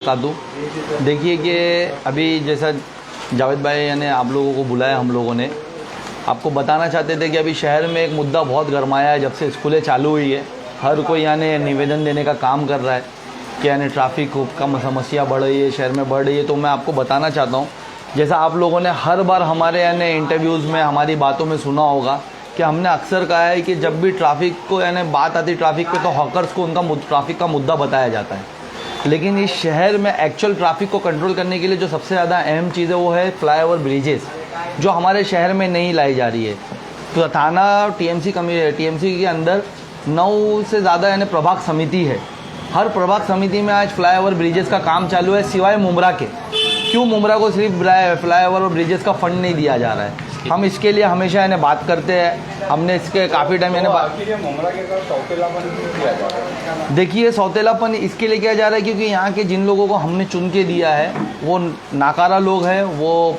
कादू देखिए कि अभी जैसा जावेद भाई यानी आप लोगों को बुलाया हम लोगों ने आपको बताना चाहते थे कि अभी शहर में एक मुद्दा बहुत गरमाया है। जब से स्कूलें चालू हुई है हर कोई यानी निवेदन देने का काम कर रहा है कि यानी ट्रैफिक का समस्या बढ़ रही है, शहर में बढ़ रही है। तो मैं आपको बताना चाहता हूँ, जैसा आप लोगों ने हर बार हमारे यानी इंटरव्यूज़ में हमारी बातों में सुना होगा कि हमने अक्सर कहा है कि जब भी ट्रैफिक को यानी बात आती ट्रैफिक पे तो हॉकर्स को उनका ट्रैफिक का मुद्दा बताया जाता है। लेकिन इस शहर में एक्चुअल ट्रैफिक को कंट्रोल करने के लिए जो सबसे ज़्यादा अहम चीज़ है वो है फ्लाईओवर ब्रिजेस, जो हमारे शहर में नहीं लाई जा रही है। तो थाना टीएमसी के अंदर 9 से ज़्यादा यानी प्रभाग समिति है। हर प्रभाग समिति में आज फ्लाईओवर ब्रिजेस का काम चालू है, सिवाय मुमरा के। क्यों मुमरा को सिर्फ फ्लाईओवर और ब्रिजेस का फंड नहीं दिया जा रहा है? हम इसके लिए हमेशा यानी बात करते हैं। हमने इसके काफ़ी टाइम यानी देखिए सौतेलापन इसके लिए किया जा रहा है क्योंकि यहाँ के जिन लोगों को हमने चुन के दिया है वो नाकारा लोग हैं, वो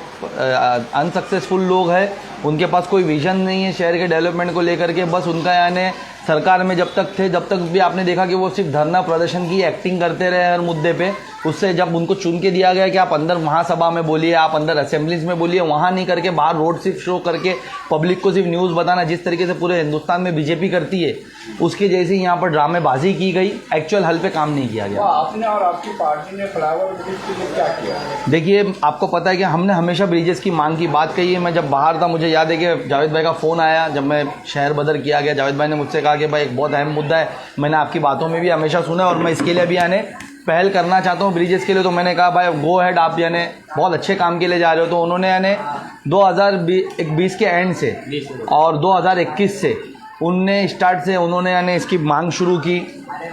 अनसक्सेसफुल लोग हैं, उनके पास कोई विजन नहीं है शहर के डेवलपमेंट को लेकर के। बस उनका यानी सरकार में जब तक भी आपने देखा कि वो सिर्फ धरना प्रदर्शन की एक्टिंग करते रहे हर मुद्दे पे। उससे जब उनको चुन के दिया गया कि आप अंदर महासभा में बोलिए, आप अंदर असेंबलीज में बोलिए, वहाँ नहीं करके बाहर रोड सिर्फ शो करके पब्लिक को सिर्फ न्यूज़ बताना, जिस तरीके से पूरे हिंदुस्तान में बीजेपी करती है उसके जैसे यहाँ पर ड्रामेबाजी की गई, एक्चुअल हल पे काम नहीं किया गया। आपने और आपकी पार्टी ने फ्लाईओवर ब्रिज के लिए क्या किया? देखिए आपको पता है कि हमने हमेशा ब्रिजेस की मांग की बात कही है। मैं जब बाहर था मुझे याद है कि जावेद भाई का फ़ोन आया, जब मैं शहर बदर किया गया, जावेद भाई ने मुझसे कहा कि भाई एक बहुत अहम मुद्दा है, मैंने आपकी बातों में भी हमेशा सुना और मैं इसके लिए भी यानी पहल करना चाहता हूँ ब्रिजेस के लिए। तो मैंने कहा भाई गो हेड, आप यानी बहुत अच्छे काम के लिए जा रहे हो। तो उन्होंने यानी 2020 के एंड से और 2021 से उन्होंने यानी इसकी मांग शुरू की।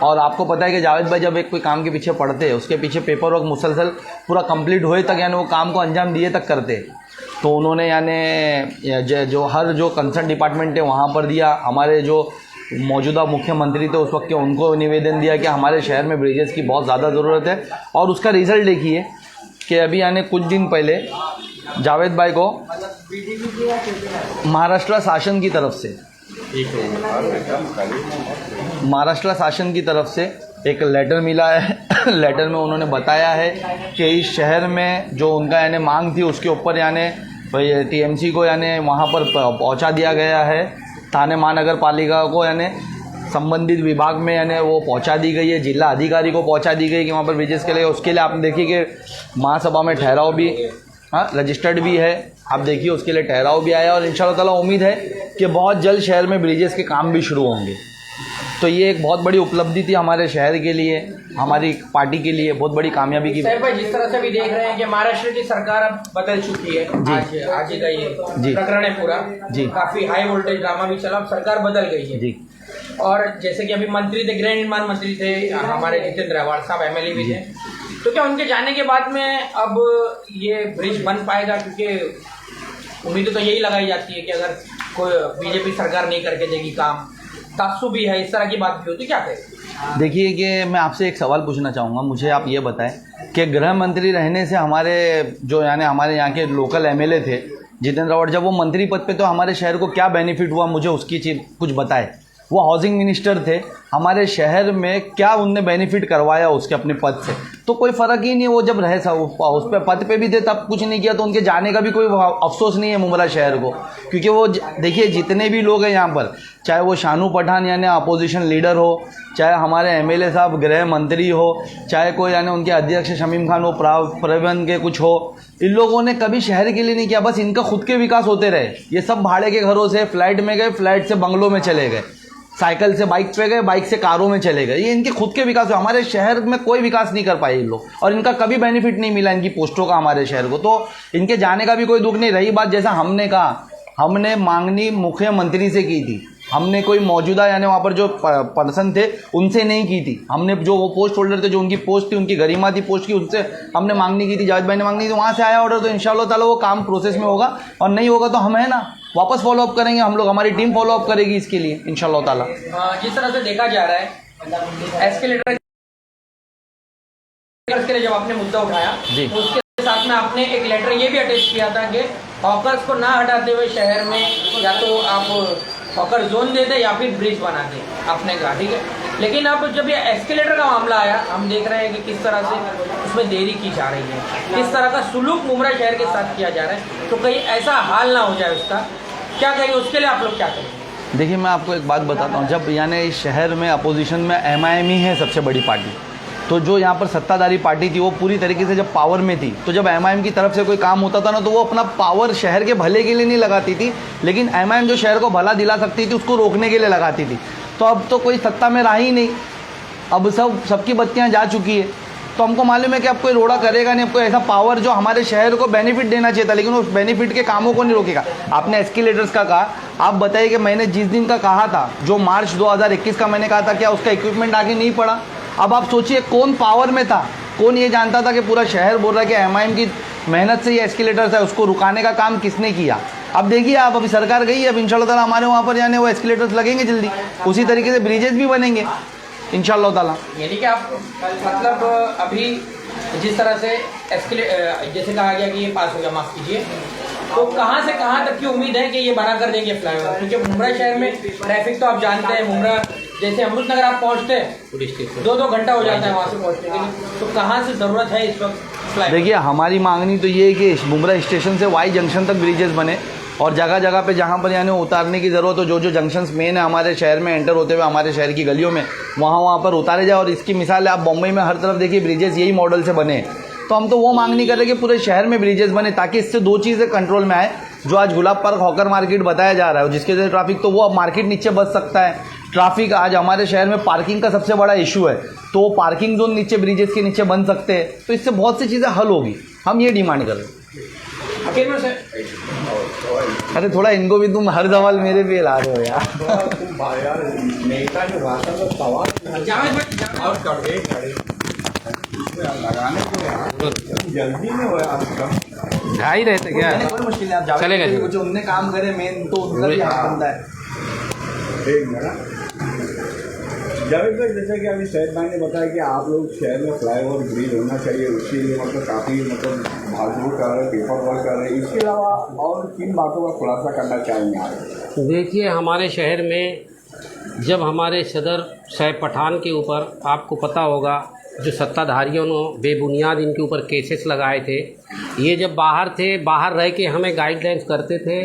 और आपको पता है कि जावेद भाई जब एक कोई काम के पीछे पड़ते हैं उसके पीछे पेपर वर्क मुसलसल पूरा कंप्लीट होए तक यानी वो काम को अंजाम दिए तक करते। तो उन्होंने यानी जो कंसर्न डिपार्टमेंट है वहाँ पर दिया, हमारे जो मौजूदा मुख्यमंत्री थे उस वक्त के उनको निवेदन दिया कि हमारे शहर में ब्रिजेस की बहुत ज़्यादा ज़रूरत है। और उसका रिज़ल्ट देखिए कि अभी यानी कुछ दिन पहले जावेद भाई को महाराष्ट्र शासन की तरफ से एक लेटर मिला है। लेटर में उन्होंने बताया है कि इस शहर में जो उनका यानी मांग थी उसके ऊपर यानी टीएमसी को यानी वहाँ पर पहुँचा दिया गया है। थाने महानगर पालिका को यानी संबंधित विभाग में यानी वो पहुंचा दी गई है, जिला अधिकारी को पहुंचा दी गई कि वहाँ पर ब्रिजेस के लिए। उसके लिए आपने देखिए कि महासभा में ठहराव भी रजिस्टर्ड भी है, आप देखिए उसके लिए ठहराव भी आया और इंशाल्लाह ताला उम्मीद है कि बहुत जल्द शहर में ब्रिजेस के काम भी शुरू होंगे। तो ये एक बहुत बड़ी उपलब्धि थी हमारे शहर के लिए, हमारी पार्टी के लिए बहुत बड़ी कामयाबी की। भाई जिस तरह से भी देख रहे हैं कि महाराष्ट्र की सरकार अब बदल चुकी है, आज ही का ये प्रकरण है पूरा जी, काफी हाई वोल्टेज ड्रामा भी चला, अब सरकार बदल गई है जी। और जैसे कि अभी मंत्री थे, गृह निर्माण मंत्री थे हमारे जितेंद्र अवाड़ साहब, एमएलए भी थे, तो क्या उनके जाने के बाद में अब ये ब्रिज बन पाएगा? क्योंकि उम्मीद तो यही लगाई जाती है कि अगर कोई बीजेपी सरकार नहीं करके देगी काम, तासुब भी है, इस तरह की बात भी होती, क्या कहें? देखिए कि मैं आपसे एक सवाल पूछना चाहूँगा, मुझे आप ये बताएं कि गृह मंत्री रहने से हमारे जो यानी हमारे यहाँ के लोकल एमएलए थे जितेंद्र अवाड़, जब वो मंत्री पद पे तो हमारे शहर को क्या बेनिफिट हुआ, मुझे उसकी चीज़ कुछ बताए। वो हाउसिंग मिनिस्टर थे, हमारे शहर में क्या उनने बेनिफिट करवाया उसके अपने पद से? तो कोई फ़र्क ही नहीं है। वो जब रहे उस पर पद पे भी थे तब कुछ नहीं किया, तो उनके जाने का भी कोई अफसोस नहीं है मुमरा शहर को। क्योंकि वो देखिए जितने भी लोग हैं यहाँ पर, चाहे वो शानू पठान यानी अपोजिशन लीडर हो, चाहे हमारे एमएलए साहब गृह मंत्री हो, चाहे कोई यानी उनके अध्यक्ष शमीम खान वो परिवहन के कुछ हो, इन लोगों ने कभी शहर के लिए नहीं किया। बस इनका खुद के विकास होते रहे। ये सब भाड़े के घरों से फ्लैट में गए, फ्लैट से बंगलों में चले गए, साइकिल से बाइक पे गए, बाइक से कारों में चले गए। ये इनके खुद के विकास, हमारे शहर में कोई विकास नहीं कर पाए इन लोग, और इनका कभी बेनिफिट नहीं मिला इनकी पोस्टों का हमारे शहर को। तो इनके जाने का भी कोई दुख नहीं। रही बात, जैसा हमने कहा, हमने मांगनी मुख्यमंत्री से की थी, हमने कोई मौजूदा यानी वहाँ पर जो पर्सन थे उनसे नहीं की थी। हमने जो वो पोस्ट होल्डर थे, जो उनकी पोस्ट थी, उनकी गरिमा थी पोस्ट की, उनसे हमने मांगनी की थी, जावेद भाई ने मांगनी थी, वहाँ से आया ऑर्डर। तो इंशाल्लाह ताला वो काम प्रोसेस में होगा, और नहीं होगा तो हम है ना वापस फॉलोअप करेंगे, हम लोग, हमारी टीम फॉलोअप करेगी इसके लिए इंशाल्लाह ताला। जिस तरह से देखा जा रहा है एस्केलेटर के लिए जब आपने मुद्दा उठाया तो उसके साथ में आपने एक लेटर ये भी अटैच किया था कि हॉकर्स को ना हटाते हुए शहर में या तो आप हॉकर जोन दे दे या फिर ब्रिज बना दे, आपने कहा ठीक है। लेकिन अब जब ये एस्केलेटर का मामला आया, हम देख रहे हैं कि किस तरह से उसमें देरी की जा रही है, किस तरह का सुलूक मुमरा शहर के साथ किया जा रहा है, तो कहीं ऐसा हाल ना हो जाए उसका, क्या करेंगे उसके लिए आप लोग क्या करेंगे? देखिए मैं आपको एक बात बताता हूँ, जब यानी इस शहर में अपोजिशन में MIM ही है सबसे बड़ी पार्टी, तो जो यहाँ पर सत्ताधारी पार्टी थी वो पूरी तरीके से जब पावर में थी, तो जब MIM की तरफ से कोई काम होता था ना, तो वो अपना पावर शहर के भले के लिए नहीं लगाती थी, लेकिन MIM जो शहर को भला दिला सकती थी उसको रोकने के लिए लगाती थी। तो अब तो कोई सत्ता में रहा ही नहीं, अब सबकी बत्तियाँ जा चुकी है, तो हमको मालूम है कि अब कोई रोड़ा करेगा नहीं, अब कोई ऐसा पावर जो हमारे शहर को बेनिफिट देना चाहिए था, लेकिन उस बेनिफिट के कामों को नहीं रोकेगा। आपने एस्केलेटर्स का कहा, आप बताइए कि मैंने जिस दिन का कहा था, जो मार्च 2021 का मैंने कहा था, क्या उसका इक्विपमेंट आगे नहीं पड़ा? अब आप सोचिए कौन पावर में था, कौन ये जानता था कि पूरा शहर बोल रहा है कि MIM की मेहनत से ये एस्केलेटर्स है, उसको रुकाने का काम किसने किया? अब देखिए आप, अभी सरकार गई है, अब इंशाल्लाह ताला हमारे वहाँ पर यानी वो एस्केलेटर्स लगेंगे जल्दी, उसी तरीके से ब्रिजेस भी बनेंगे इंशाल्लाह ताला। यानी कि आप मतलब अभी जिस तरह से जैसे कहा गया कि ये पास हो गया, माफ़ कीजिए, तो कहाँ से कहाँ तक की उम्मीद है कि ये बना कर देंगे फ्लाईओवर? क्योंकि मुमरा शहर में ट्रैफिक तो आप जानते हैं, मुमरा जैसे अमृतनगर आप पहुँचते हैं 2-2 घंटा हो जाता है वहाँ से पहुँचने के लिए, तो कहाँ से ज़रूरत है इस वक्त? देखिए हमारी मांगनी तो ये है कि मुमरा स्टेशन से वाई जंक्शन तक ब्रिजेस बने, और जगह जगह पे जहाँ पर यानी उतारने की ज़रूरत हो, जो जंक्शंस मेन है हमारे शहर में एंटर होते हुए हमारे शहर की गलियों में, वहाँ पर उतारे जाए। और इसकी मिसाल है आप बम्बई में हर तरफ देखिए ब्रिजेस यही मॉडल से बने, तो हम तो वो मांग नहीं कर रहे कि पूरे शहर में ब्रिजेस बने, ताकि इससे 2 चीज़ें कंट्रोल में आए। जो आज गुलाब पार्क हॉकर मार्केट बताया जा रहा है जिसके वजह से ट्रैफिक, तो वो अब मार्केट नीचे बच सकता है। ट्रैफिक आज हमारे शहर में पार्किंग का सबसे बड़ा इशू है, तो पार्किंग जोन नीचे ब्रिजेस के नीचे बन सकते हैं, तो इससे बहुत सी चीज़ें हल होगी। हम ये डिमांड कर रहे हैं। अरे थोड़ा इनको भी तुम हर सवाल मेरे पे ला रहे हो यार। जल्दी में हो जा ही रहे थे क्या? कोई मुश्किल नहीं, आप चलेगा जी। जो उनने काम करे मेन, तो उनका भी हाथ बनता है। जावेद भाई, जैसे कि अभी शहर भाई ने बताया कि आप लोग शहर में फ्लाईओवर ब्रिज होना चाहिए, उसके लिए मतलब काफ़ी भागदौड़ कर रहे हैं, पेपर वर्क कर रहे हैं, इसके अलावा और किन बातों का खुलासा करना चाहेंगे आप? देखिए हमारे शहर में जब हमारे सदर साहब पठान के ऊपर, आपको पता होगा, जो सत्ताधारियों ने बेबुनियाद इनके ऊपर केसेस लगाए थे, ये जब बाहर थे, बाहर रह के हमें गाइडलाइंस करते थे,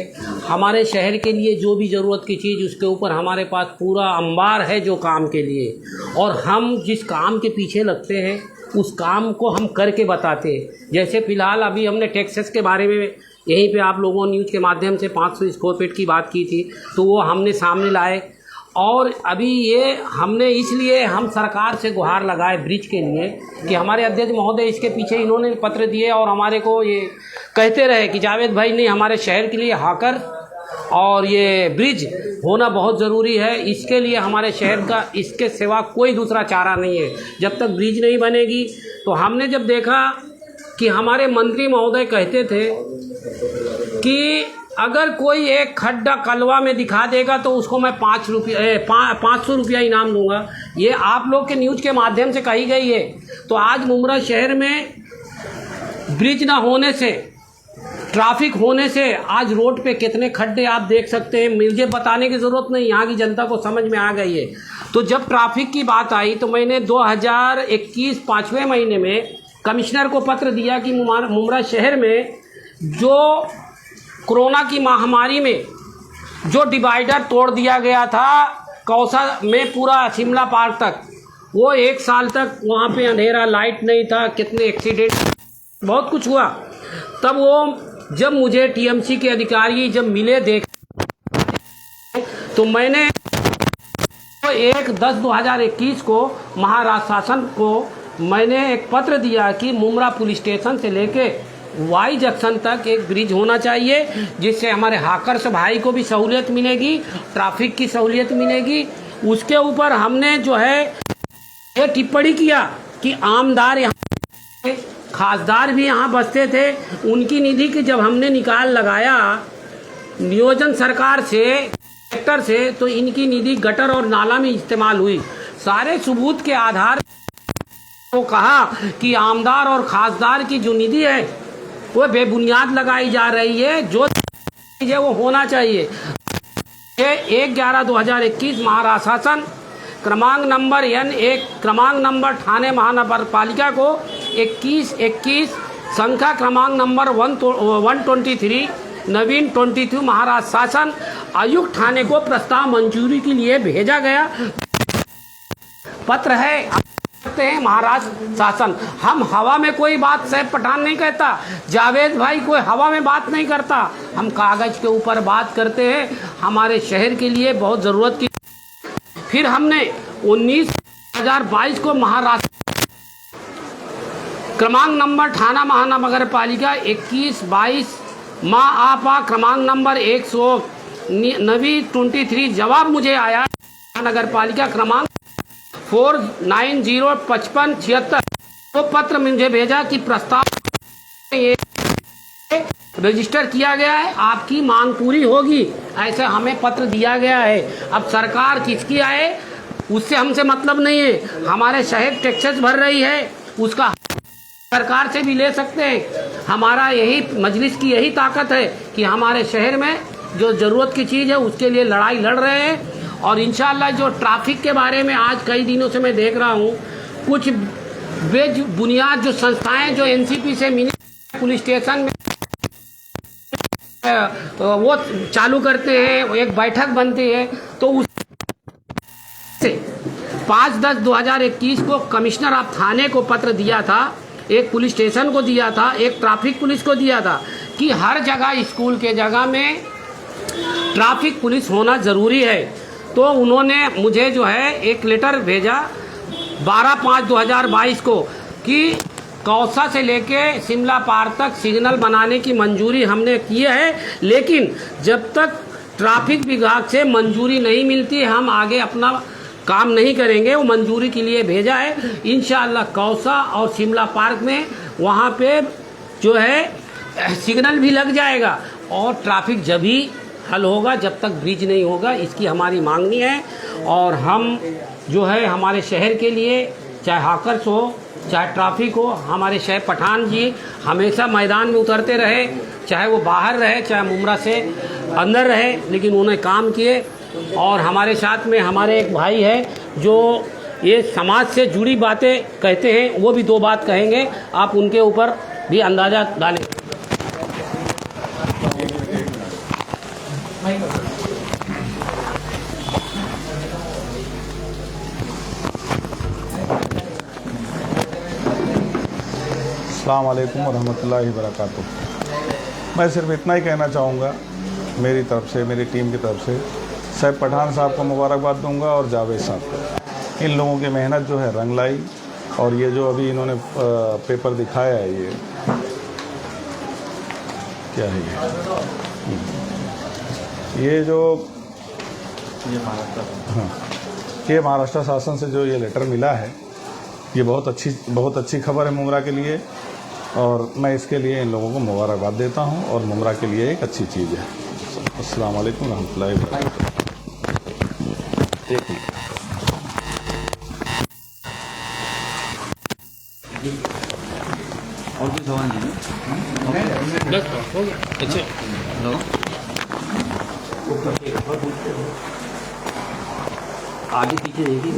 हमारे शहर के लिए जो भी ज़रूरत की चीज़, उसके ऊपर हमारे पास पूरा अंबार है जो काम के लिए, और हम जिस काम के पीछे लगते हैं उस काम को हम करके बताते हैं। जैसे फ़िलहाल अभी हमने टैक्सेस के बारे में यहीं पे आप लोगों न्यूज़ के माध्यम से 500 स्क्वायर फीट की बात की थी, तो वो हमने सामने लाए। और अभी ये हमने इसलिए हम सरकार से गुहार लगाए ब्रिज के लिए कि हमारे अध्यक्ष महोदय इसके पीछे इन्होंने पत्र दिए और हमारे को ये कहते रहे कि जावेद भाई नहीं, हमारे शहर के लिए हाकर और ये ब्रिज होना बहुत ज़रूरी है, इसके लिए हमारे शहर का इसके सिवा कोई दूसरा चारा नहीं है जब तक ब्रिज नहीं बनेगी। तो हमने जब देखा कि हमारे मंत्री महोदय कहते थे कि अगर कोई एक खड्डा कलवा में दिखा देगा तो उसको मैं 500 रुपया इनाम दूंगा, ये आप लोग के न्यूज़ के माध्यम से कही गई है। तो आज मुमरा शहर में ब्रिज ना होने से, ट्रैफिक होने से आज रोड पे कितने खड्डे आप देख सकते हैं, मुझे बताने की ज़रूरत नहीं, यहाँ की जनता को समझ में आ गई है। तो जब ट्रैफिक की बात आई तो मैंने 2021 5वें महीने में कमिश्नर को पत्र दिया कि मुमरा शहर में जो कोरोना की महामारी में जो डिवाइडर तोड़ दिया गया था कौसा में पूरा शिमला पार्क तक, वो 1 साल तक वहाँ पे अंधेरा, लाइट नहीं था, कितने एक्सीडेंट, बहुत कुछ हुआ। तब वो जब मुझे टीएमसी के अधिकारी जब मिले देख, तो मैंने 1/10/2021 को महाराष्ट्र शासन को मैंने एक पत्र दिया कि मुमरा पुलिस स्टेशन से लेके वाई जंक्शन तक एक ब्रिज होना चाहिए, जिससे हमारे हाकर्स भाई को भी सहूलियत मिलेगी, ट्रैफिक की सहूलियत मिलेगी। उसके ऊपर हमने जो है ये टिप्पणी किया कि आमदार यहाँ, खासदार भी यहाँ बसते थे, उनकी निधि की जब हमने निकाल लगाया नियोजन सरकार से, सेक्टर से, तो इनकी निधि गटर और नाला में इस्तेमाल हुई। सारे सबूत के आधार को कहा कि आमदार और खासदार की जो निधि है वो बेबुनियाद लगाई जा रही है, जो है वो होना चाहिए। 1/11/2021 महाराष्ट्र शासन क्रमांक नंबर N1 क्रमांक नंबर ठाणे महानगर पालिका को 21 संख्या क्रमांक नंबर 123 नवीन 22 महाराष्ट्र शासन आयुक्त ठाणे को प्रस्ताव मंजूरी के लिए भेजा गया पत्र है। सकते हैं महाराष्ट्र शासन, हम हवा में कोई बात सैफ पठान नहीं कहता, जावेद भाई कोई हवा में बात नहीं करता, हम कागज के ऊपर बात करते हैं। हमारे शहर के लिए बहुत ज़रूरत की। फिर हमने 19/2022 को महाराष्ट्र क्रमांक नंबर ठाणा महानगर पालिका 21/22 माँ आपा क्रमांक नंबर 100 नवी 23 जवाब मुझे आया नगर पालिका क्रमांक 490556 तो पत्र मुझे भेजा कि प्रस्ताव रजिस्टर किया गया है, आपकी मांग पूरी होगी, ऐसा हमें पत्र दिया गया है। अब सरकार किसकी आए उससे हमसे मतलब नहीं है, हमारे शहर टैक्सेस भर रही है, उसका सरकार से भी ले सकते हैं। हमारा यही मजलिस की यही ताकत है कि हमारे शहर में जो ज़रूरत की चीज़ है उसके लिए लड़ाई लड़ रहे हैं। और इंशाल्लाह जो ट्रैफिक के बारे में आज कई दिनों से मैं देख रहा हूँ, कुछ बुनियाद जो संस्थाएं जो एनसीपी से मिली पुलिस स्टेशन में वो चालू करते हैं, एक बैठक बनती है, तो उससे 5/10/2021 को कमिश्नर ऑफ थाने को पत्र दिया था, एक पुलिस स्टेशन को दिया था, एक ट्रैफिक पुलिस को दिया था कि हर जगह स्कूल के जगह में ट्रैफिक पुलिस होना ज़रूरी है। तो उन्होंने मुझे जो है एक लेटर भेजा 12/5/2022 को कि कौसा से लेके शिमला पार तक सिग्नल बनाने की मंजूरी हमने की है, लेकिन जब तक ट्रैफिक विभाग से मंजूरी नहीं मिलती हम आगे अपना काम नहीं करेंगे। वो मंजूरी के लिए भेजा है। इंशाअल्लाह कौसा और शिमला पार्क में वहाँ पे जो है सिग्नल भी लग जाएगा और ट्रैफिक जब भी हल होगा जब तक ब्रिज नहीं होगा, इसकी हमारी मांगनी है। और हम जो है हमारे शहर के लिए चाहे हाकर्स हो चाहे ट्रैफिक हो, हमारे शहर पठान जी हमेशा मैदान में उतरते रहे, चाहे वो बाहर रहे चाहे मुमरा से अंदर रहे, लेकिन उन्हें काम किए। और हमारे साथ में हमारे एक भाई है जो ये समाज से जुड़ी बातें कहते हैं, वो भी 2 बात कहेंगे, आप उनके ऊपर भी अंदाज़ा डालें। अस्सलाम वालेकुम वरहमतुल्लाहि वबरकातुहू। मैं सिर्फ इतना ही कहना चाहूँगा मेरी तरफ से, मेरी टीम की तरफ से सैफ पठान साहब को मुबारकबाद दूंगा और जावेद साहब को। इन लोगों की मेहनत जो है रंग लाई। और ये जो अभी इन्होंने पेपर दिखाया है, ये क्या है, ये जो ये महाराष्ट्र शासन से जो ये लेटर मिला है, ये बहुत अच्छी खबर है मुमरा के लिए। और मैं इसके लिए इन लोगों को मुबारकबाद देता हूं और मुमरा के लिए एक अच्छी चीज़ है। अस्सलाम वालेकुम रहमतुल्लाहि व बरकातुहू। और कोई सवाल नहीं है? अच्छा आगे पीछे देखिए।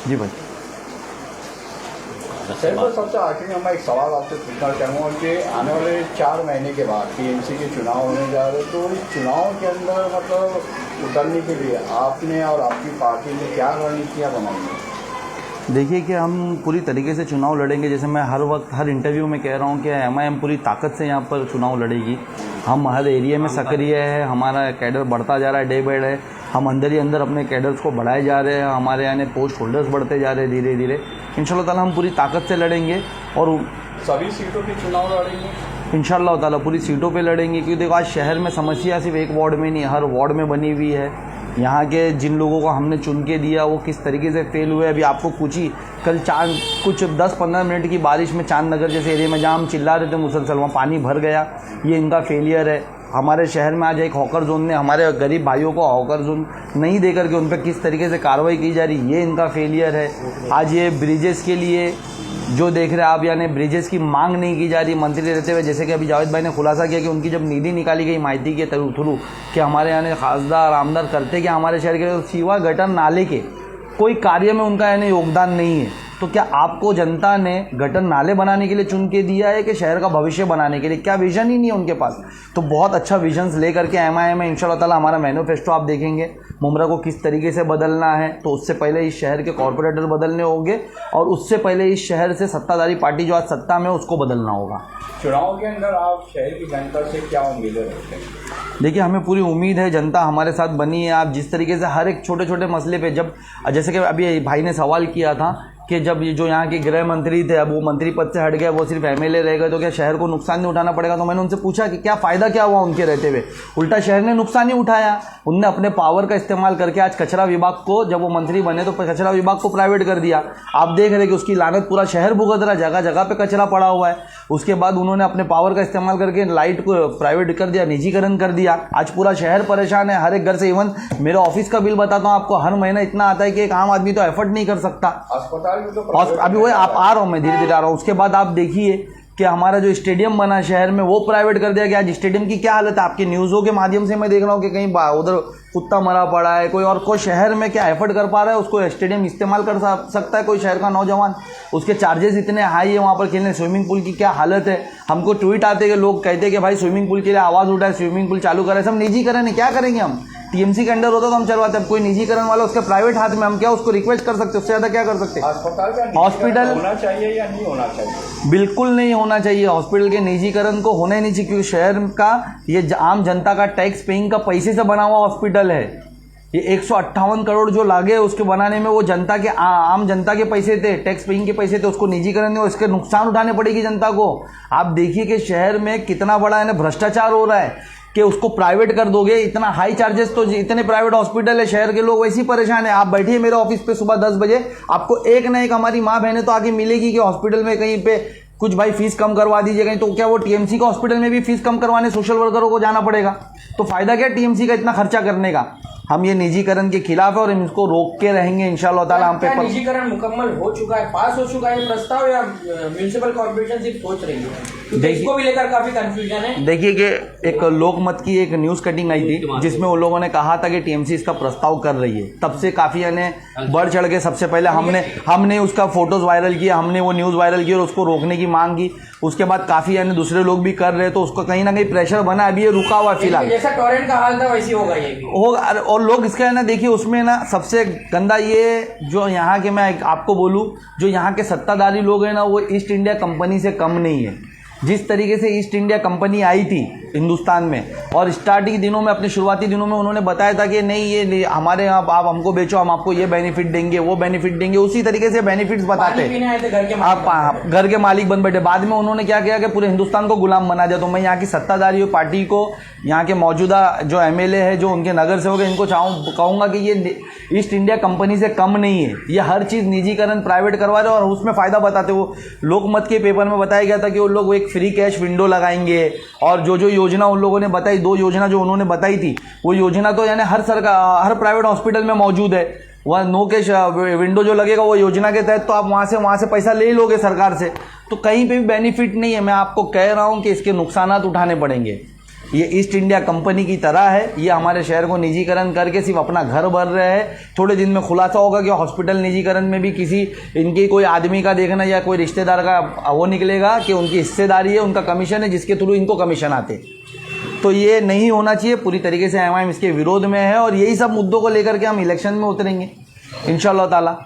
जी भाई सर, तो सबसे आखिर में मैं एक सवाल आपसे पूछना चाहूँगा कि आने वाले 4 महीने के बाद टीएमसी के चुनाव होने जा रहे हैं, तो इस चुनाव के अंदर मतलब उतरने के लिए आपने और आपकी पार्टी ने क्या रणनीतियाँ बनाई हैं? देखिए कि हम पूरी तरीके से चुनाव लड़ेंगे। जैसे मैं हर वक्त हर इंटरव्यू में कह रहा हूँ कि एमआईएम पूरी ताकत से यहाँ पर चुनाव लड़ेगी। हम हर एरिया में सक्रिय है, हमारा कैडर बढ़ता जा रहा है डे बाय डे। हम अंदर ही अंदर अपने कैडर्स को बढ़ाए जा रहे हैं, हमारे यानी पोस्ट होल्डर्स बढ़ते जा रहे हैं धीरे धीरे। इंशाल्लाह ताला हम पूरी ताकत से लड़ेंगे और सभी सीटों के चुनाव लड़ेंगे इंशाल्लाह ताला, पूरी सीटों पे लड़ेंगे। क्योंकि देखो आज शहर में समस्या सिर्फ एक वार्ड में नहीं, हर वार्ड में बनी हुई है। यहाँ के जिन लोगों को हमने चुन के दिया वो किस तरीके से फेल हुए। अभी आपको कल कुछ 10-15 मिनट की बारिश में चांद नगर जैसे एरिया में जहाँ हम चिल्ला रहे थे मुसलसल, वहाँ पानी भर गया। ये इनका फेलियर है। हमारे शहर में आज एक हॉकर जोन ने हमारे गरीब भाइयों को हॉकर जोन नहीं देकर के उन पर किस तरीके से कार्रवाई की जा रही, ये इनका फेलियर है। आज ये ब्रिजेस के लिए जो देख रहे हैं आप, यानी ब्रिजेस की मांग नहीं की जा रही मंत्री रहते हुए। जैसे कि अभी जावेद भाई ने खुलासा किया कि उनकी जब निधि निकाली गई माहिती के थ्रू कि हमारे यानी खासदार आमदार करते क्या हमारे शहर के, सिवा गटर नाले के कोई कार्य में उनका यानी योगदान नहीं है। तो क्या आपको जनता ने गटर नाले बनाने के लिए चुन के दिया है कि शहर का भविष्य बनाने के लिए? क्या विजन ही नहीं है उनके पास? तो बहुत अच्छा विजन्स लेकर के MIM में इंशाल्लाह ताला हमारा मैनिफेस्टो आप देखेंगे। मुमरा को किस तरीके से बदलना है, तो उससे पहले इस शहर के कॉरपोरेटर बदलने होंगे और उससे पहले इस शहर से सत्ताधारी पार्टी जो आज सत्ता में उसको बदलना होगा। चुनाव के अंदर आप शहर की जनता से क्या उम्मीदें रखते हैं? देखिए, हमें पूरी उम्मीद है, जनता हमारे साथ बनी है। आप जिस तरीके से हर एक छोटे छोटे मसले पे, जब जैसे कि अभी भाई ने सवाल किया था कि जब ये जो यहाँ के गृह मंत्री थे अब वो मंत्री पद से हट गए, वो सिर्फ MLA रह गए, तो क्या शहर को नुकसान नहीं उठाना पड़ेगा? तो मैंने उनसे पूछा कि क्या फ़ायदा क्या हुआ उनके रहते हुए? उल्टा शहर ने नुकसान ही उठाया। उनने अपने पावर का इस्तेमाल करके आज कचरा विभाग को, जब वो मंत्री बने तो कचरा विभाग को प्राइवेट कर दिया। आप देख रहे कि उसकी लानत पूरा शहर भुगत रहा, जगह जगह पे कचरा पड़ा हुआ है। उसके बाद उन्होंने अपने पावर का इस्तेमाल करके लाइट को प्राइवेट कर दिया, निजीकरण कर दिया। आज पूरा शहर परेशान है, हर एक घर से। इवन मेरा ऑफिस का बिल बताता हूँ आपको, हर महीना इतना आता है कि एक आम आदमी तो एफर्ट नहीं कर सकता। अस्पताल में तो अभी वो आप आ रहा हूँ, मैं धीरे धीरे आ रहा हूँ। उसके बाद आप देखिए कि हमारा जो स्टेडियम बना शहर में वो प्राइवेट कर दिया गया। आज स्टेडियम की क्या हालत है? आपके न्यूज़ों के माध्यम से मैं देख रहा हूँ कि कहीं उधर कुत्ता मरा पड़ा है, कोई और कोई शहर में क्या एफर्ट कर पा रहा है उसको स्टेडियम इस्तेमाल कर सकता है कोई शहर का नौजवान? उसके चार्जेस इतने हाई है वहाँ पर खेलने। स्विमिंग पूल की क्या हालत है? हमको ट्वीट आते कि लोग कहते हैं कि भाई स्विमिंग पूल के लिए आवाज़ उठाए, स्विमिंग पूल चालू करें। सब निजीकरण है, क्या करेंगे हम? TMC के अंडर होता तो हम चलवाते। अब कोई निजीकरण वाला उसके प्राइवेट हाथ में, हम क्या उसको रिक्वेस्ट कर सकते? उससे ज़्यादा क्या कर सकते? अस्पताल का हॉस्पिटल होना चाहिए या नहीं होना चाहिए? बिल्कुल नहीं होना चाहिए। हॉस्पिटल के निजीकरण को होना ही नहीं चाहिए, क्योंकि शहर का ये आम जनता का टैक्स पेइंग का पैसे से बना हुआ हॉस्पिटल है। ये 158 करोड़ जो लागे उसके बनाने में वो जनता के आम जनता के पैसे थे, टैक्स पेइंग के पैसे थे। उसको निजीकरण नहीं, इसके नुकसान उठाने पड़ेगी जनता को। आप देखिए कि शहर में कितना बड़ा है ना भ्रष्टाचार हो रहा है कि उसको प्राइवेट कर दोगे। इतना हाई चार्जेस, तो इतने प्राइवेट हॉस्पिटल है, शहर के लोग वैसे ही परेशान है। आप बैठिए मेरे ऑफिस पे सुबह 10 बजे, आपको एक ना एक हमारी माँ बहनें तो आके मिलेगी कि हॉस्पिटल में कहीं पे कुछ भाई फीस कम करवा दीजिए कहीं। तो क्या वो TMC का हॉस्पिटल में भी फीस कम करवाने सोशल वर्करों को जाना पड़ेगा? तो फायदा क्या TMC का इतना खर्चा करने का? हम ये निजीकरण के खिलाफ है और हम इसको रोक के रहेंगे इंशाल्लाह ताला। हम पे निजीकरण मुकम्मल हो चुका है, पास हो चुका है प्रस्ताव, या म्युनिसिपल कॉर्पोरेशन सिर्फ सोच रही है? इसको भी लेकर काफी कंफ्यूजन है। देखिए कि एक लोकमत की एक न्यूज़ कटिंग आई थी जिसमें उन लोगों ने कहा था कि TMC इसका प्रस्ताव कर रही है। तब से काफ़ी यानी बढ़ चढ़ के सबसे पहले हमने उसका फोटोज़ वायरल किया, हमने वो न्यूज़ वायरल की और उसको रोकने की मांग की। उसके बाद काफ़ी यानी दूसरे लोग भी कर रहे, तो उसको कहीं ना कहीं प्रेशर बना। अभी ये रुका हुआ है फिलहाल, जैसा टॉरेंट का हाल था वैसे होगा ये भी होगा। और लोग इसका है ना, देखिए उसमें ना सबसे गंदा ये जो यहाँ के, मैं आपको बोलूँ, जो यहाँ के सत्ताधारी लोग हैं ना, वो ईस्ट इंडिया कंपनी से कम नहीं है। जिस तरीके से ईस्ट इंडिया कंपनी आई थी हिंदुस्तान में और स्टार्टिंग दिनों में, अपने शुरुआती दिनों में उन्होंने बताया था कि नहीं ये हमारे यहाँ आप हमको बेचो, हम आपको ये बेनिफिट देंगे, वो बेनिफिट देंगे। उसी तरीके से बेनिफिट्स बताते आप घर के मालिक बन बैठे। बाद में उन्होंने क्या किया कि पूरे हिंदुस्तान को गुलाम बना दिया। तो मैं यहाँ की सत्ताधारी पार्टी को, यहाँ के मौजूदा जो MLA है, जो उनके नगर सेवक हैं, इनको कहूँगा कि ये ईस्ट इंडिया कंपनी से कम नहीं है। ये हर चीज़ निजीकरण प्राइवेट करवा रहे और उसमें फ़ायदा बताते। वो लोकमत के पेपर में बताया गया था कि वो लोग एक फ्री कैश विंडो लगाएंगे और जो जो योजना उन लोगों ने बताई, 2 योजना जो उन्होंने बताई थी, वो योजना तो यानी हर प्राइवेट हॉस्पिटल में मौजूद है। वह नो कैश विंडो जो लगेगा वो योजना के तहत, तो आप वहाँ से पैसा ले लोगे सरकार से। तो कहीं पे भी बेनिफिट नहीं है। मैं आपको कह रहा हूँ कि इसके नुकसान उठाने पड़ेंगे। ये ईस्ट इंडिया कंपनी की तरह है। ये हमारे शहर को निजीकरण करके सिर्फ अपना घर भर रहे हैं। थोड़े दिन में खुलासा होगा कि हॉस्पिटल निजीकरण में भी किसी इनकी कोई आदमी का देखना या कोई रिश्तेदार का वो निकलेगा कि उनकी हिस्सेदारी है, उनका कमीशन है, जिसके थ्रू इनको कमीशन आते। तो ये नहीं होना चाहिए। पूरी तरीके से MIM इसके विरोध में है और यही सब मुद्दों को लेकर के हम इलेक्शन में उतरेंगे इंशाअल्लाह ताला।